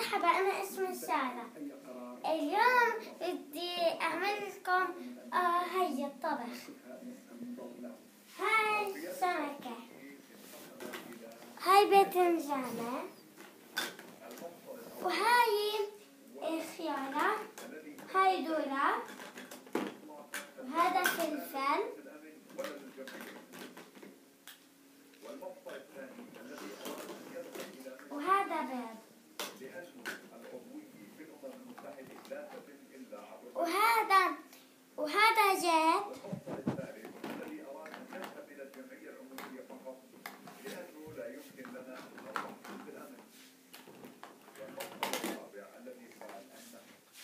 مرحبا، أنا اسمي سارة. اليوم بدي أعمل لكم هاي الطبخ. هاي سمكة، هاي باذنجانة، وهاي خيارة، هاي ذرة، وهذا فلفل، وهذا بيض، وهذا زيت،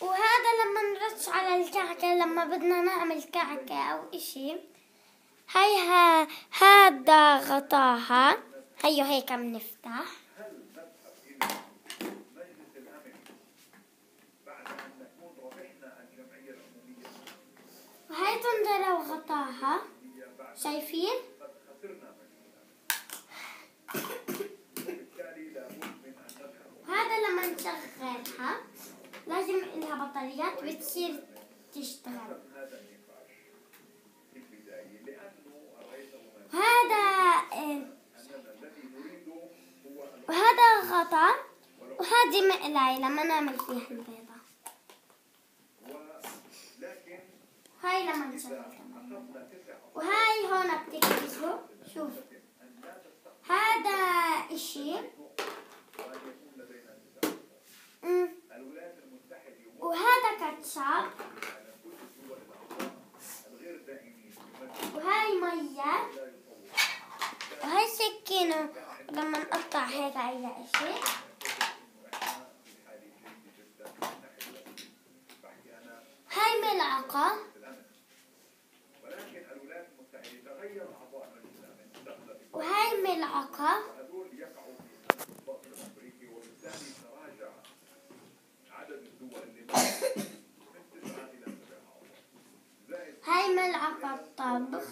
وهذا لما نرش على الكعكة لما بدنا نعمل كعكة أو إشي. هذا غطاها، هيو هيك بنفتح. وهي طنجرة وغطاها، شايفين؟ وهذا لما نشغلها لازم إلها بطاريات بتصير تشتغل. وهذا غطا، وهذه مقلاية لما نعمل فيها البيضة. هاي لما نشغلها، وهاي هون بتكبسوا. شوف هذا إشي، وهذا كاتشاب، وهاي مية، وهاي سكينة لما نقطع هيك أي إشي. هاي ملعقة، وهاي ملعقة، هاي ملعقة طبخ،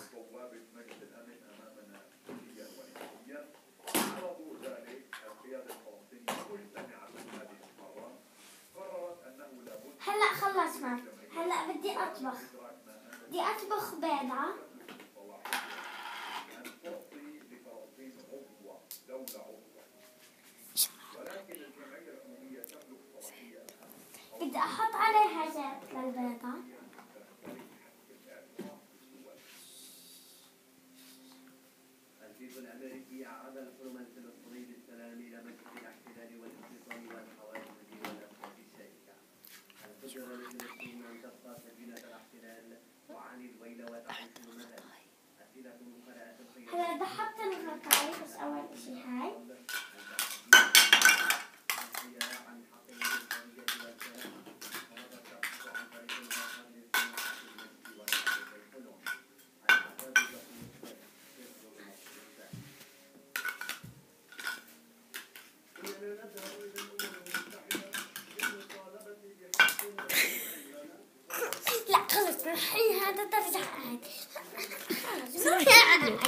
هلا خلصنا. هلا بدي أطبخ بيضة. بدي أحط عليها زيت للبيضة. الجيش الأمريكي أعاد الحرم الفلسطيني بالسلام إلى مسجد الاحتلال والاقتصاد والحوادث والأسواق الشائكة. القدرة لفلسطين أن تبقى سفينة الاحتلال وعن الويل وتعيش المهل. أسئلة قرأت الخيار. هلا ضحكت الغطاء، بس أول شي هاي. لا خلص الحين هذا ترجع عادي. خلص ترجع عادي.